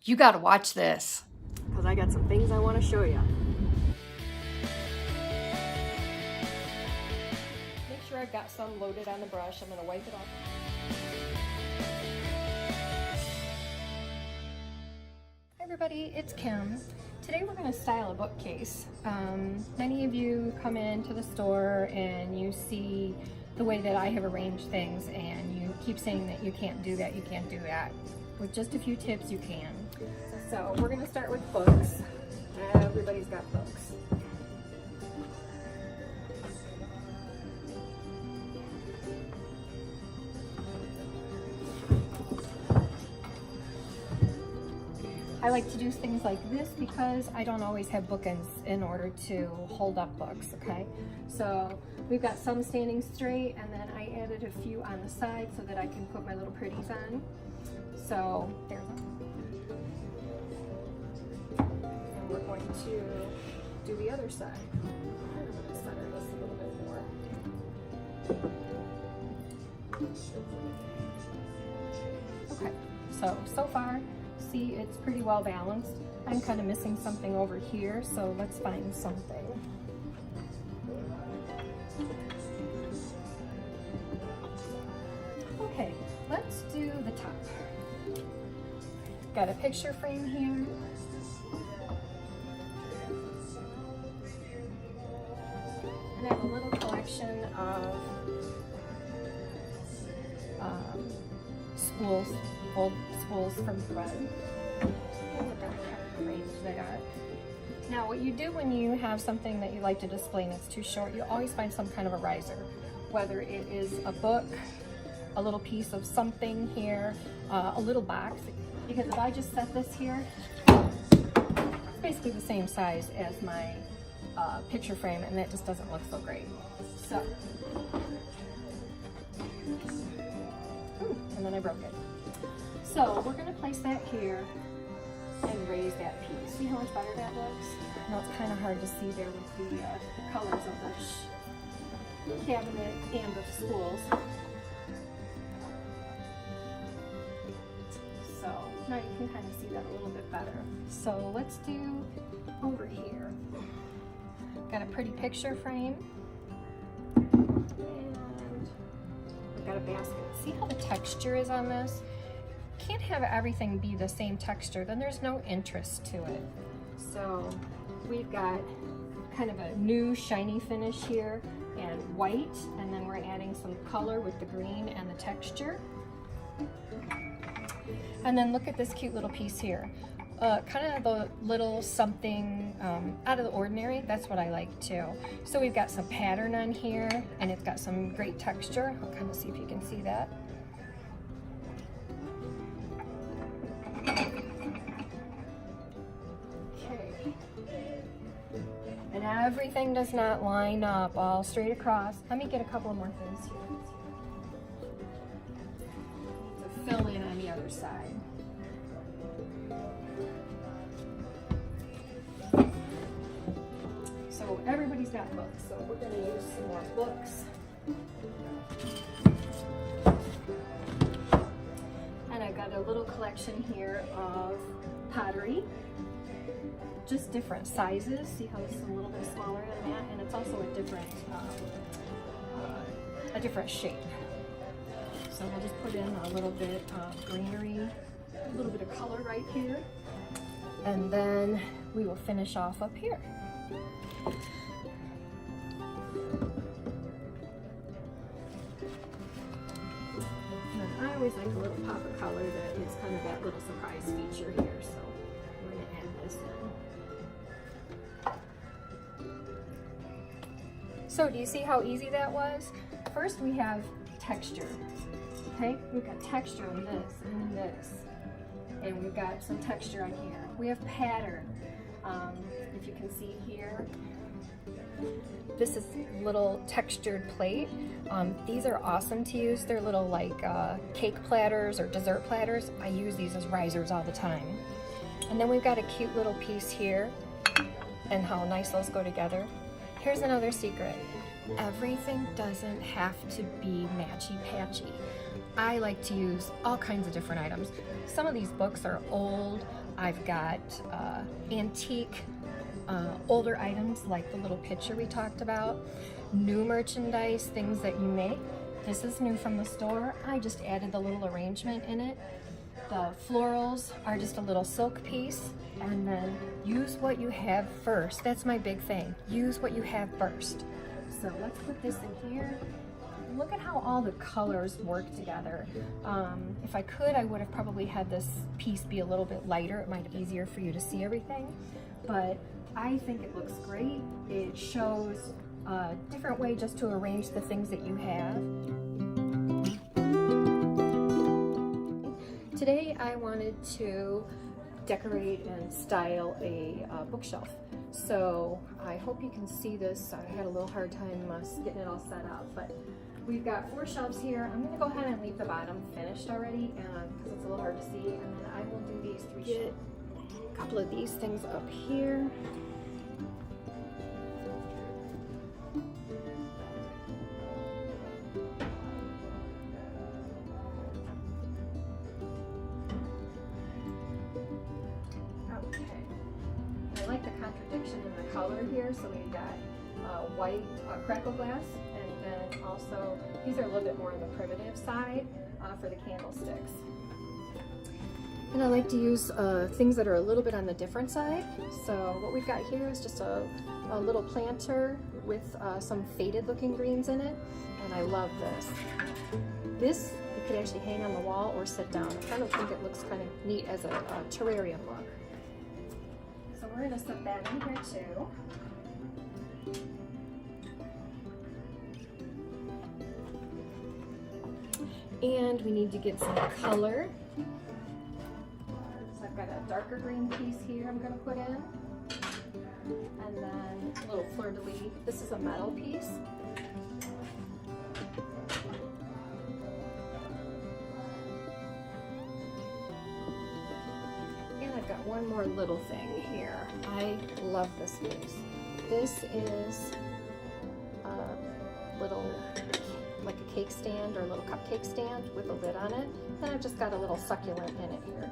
You gotta watch this. Because I got some things I want to show you. Make sure I've got some loaded on the brush. I'm going to wipe it off. Hi everybody, it's Kim. Today we're going to style a bookcase. Many of you come into the store and you see the way that I have arranged things and you keep saying that you can't do that, you can't do that. With just a few tips you can. So we're going to start with books. Everybody's got books. I like to do things like this because I don't always have bookends in order to hold up books, okay? So we've got some standing straight and then I added a few on the side so that I can put my little pretties on. So there's one. And we're going to do the other side. I'm going to center this a little bit more. Okay, so far, see, it's pretty well balanced. I'm kind of missing something over here, so let's find something. Okay, let's do the top. Got a picture frame here. And I have a little collection of spools, old spools from thread. Now what you do when you have something that you like to display and it's too short, you always find some kind of a riser. Whether it is a book, a little piece of something here, a little box. Because if I just set this here, it's basically the same size as my picture frame and that just doesn't look so great. So, and then I broke it. So we're gonna place that here and raise that piece. See how much better that looks? Now it's kind of hard to see there with the colors of the cabinet and the spools. So now you can kind of see that a little bit better. So let's do over here. Got a pretty picture frame. And I've got a basket. See how the texture is on this? Can't have everything be the same texture, then there's no interest to it. So we've got kind of a new shiny finish here and white, and then we're adding some color with the green and the texture. And then look at this cute little piece here. Kind of the little something out of the ordinary. That's what I like too. So we've got some pattern on here and it's got some great texture. I'll kind of see if you can see that. Okay. And everything does not line up all straight across. Let me get a couple more things here to fill in on the other side. So everybody's got books, so we're going to use some more books. And I've got a little collection here of pottery, just different sizes. See how it's a little bit smaller than that, and it's also a different shape. So we'll just put in a little bit of greenery, a little bit of color right here, and then we will finish off up here. And I always like a little pop of color that is kind of that little surprise feature here, so we're going to add this in. So do you see how easy that was? First we have texture, okay? We've got texture in this and this, and we've got some texture on here. We have pattern. If you can see here, this is little textured plate. These are awesome to use. They're little like cake platters or dessert platters. I use these as risers all the time. And then we've got a cute little piece here and how nice those go together. Here's another secret. Everything doesn't have to be matchy-patchy. I like to use all kinds of different items. Some of these books are old. I've got antique, older items like the little picture we talked about, new merchandise, things that you make. This is new from the store. I just added the little arrangement in it. The florals are just a little silk piece, and then use what you have first. That's my big thing. Use what you have first. So let's put this in here. Look at how all the colors work together. If I could, I would have probably had this piece be a little bit lighter. It might be easier for you to see everything, but I think it looks great. It shows a different way just to arrange the things that you have. Today I wanted to decorate and style a bookshelf. So I hope you can see this. I had a little hard time getting it all set up, but we've got 4 shelves here. I'm going to go ahead and leave the bottom finished already because it's a little hard to see, and then I will do these 3 shelves. A couple of these things up here. I like the contradiction in the color here, so we've got white crackle glass, and then also these are a little bit more on the primitive side for the candlesticks. And I like to use things that are a little bit on the different side. So what we've got here is just a little planter with some faded looking greens in it, and I love this. This you could actually hang on the wall or sit down. I kind of think it looks kind of neat as a terrarium look. So we're going to set that in here too. And we need to get some color. So I've got a darker green piece here I'm going to put in. And then a little fleur-de-lis. This is a metal piece. I've got one more little thing here. I love this piece. This is a little, like a cake stand or a little cupcake stand with a lid on it. And I've just got a little succulent in it here.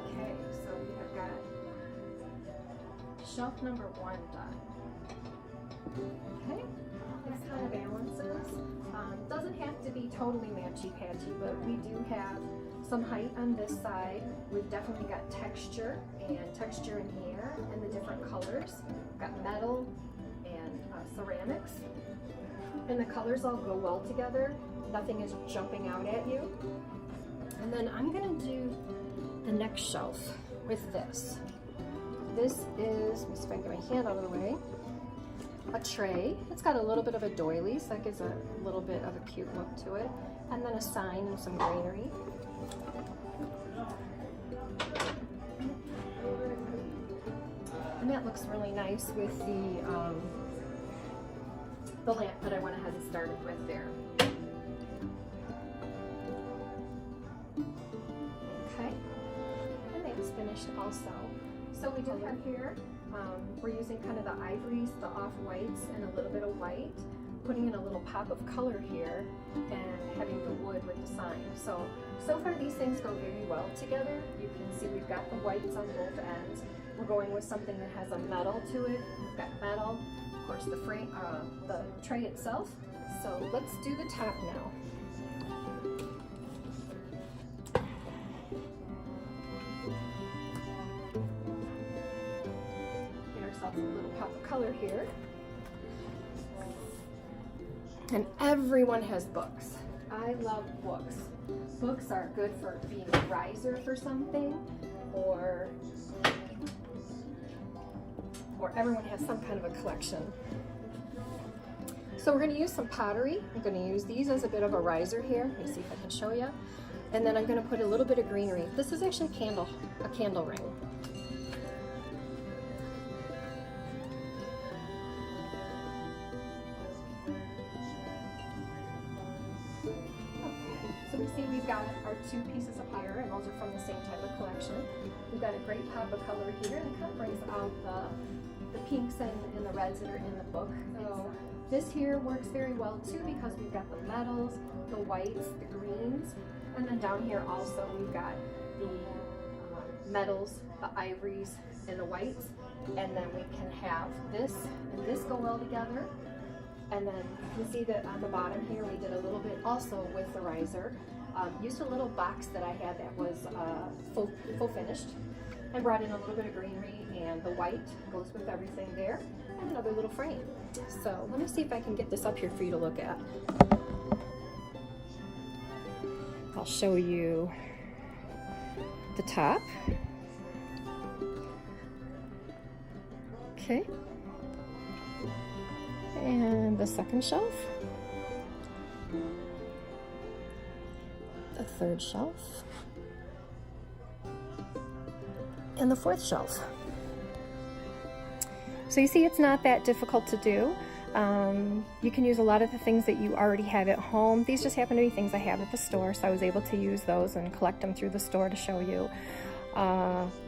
Okay, so we have got shelf number 1 done. Okay. This kind of balances. Doesn't have to be totally matchy-patchy, but we do have some height on this side. We've definitely got texture in here and the different colors. We've got metal and ceramics. And the colors all go well together. Nothing is jumping out at you. And then I'm going to do the next shelf with this. This is, let me see if I can get my hand out of the way. A tray. It's got a little bit of a doily, so that gives a little bit of a cute look to it. And then a sign and some greenery. And that looks really nice with the lamp that I went ahead and started with there. Okay, and that's finished also. So we do have here, we're using kind of the ivories, the off-whites, and a little bit of white, putting in a little pop of color here, and having the wood with the sign. So far these things go very well together. You can see we've got the whites on both ends. We're going with something that has a metal to it. We've got metal, of course the frame, the tray itself. So let's do the top now. A little pop of color here. And everyone has books. I love books. Books are good for being a riser for something, or everyone has some kind of a collection. So we're going to use some pottery. I'm going to use these as a bit of a riser here. Let me see if I can show you. And then I'm going to put a little bit of greenery. This is actually a candle ring. So we see we've got our 2 pieces of fire, and those are from the same type of collection. We've got a great pop of color here, and it kind of brings out the pinks and the reds that are in the book. So this here works very well too because we've got the metals, the whites, the greens, and then down here also we've got the metals, the ivories, and the whites. And then we can have this and this go well together. And then you can see that on the bottom here we did a little bit also with the riser. Used a little box that I had that was full finished. I brought in a little bit of greenery, and the white goes with everything there, and another little frame. So let me see if I can get this up here for you to look at. I'll show you the top. Okay. And the second shelf. The third shelf. And the fourth shelf. So you see, it's not that difficult to do. You can use a lot of the things that you already have at home. These just happen to be things I have at the store, so I was able to use those and collect them through the store to show you.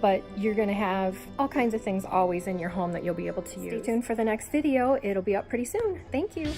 But you're going to have all kinds of things always in your home that you'll be able to use. Stay tuned for the next video. It'll be up pretty soon. Thank you.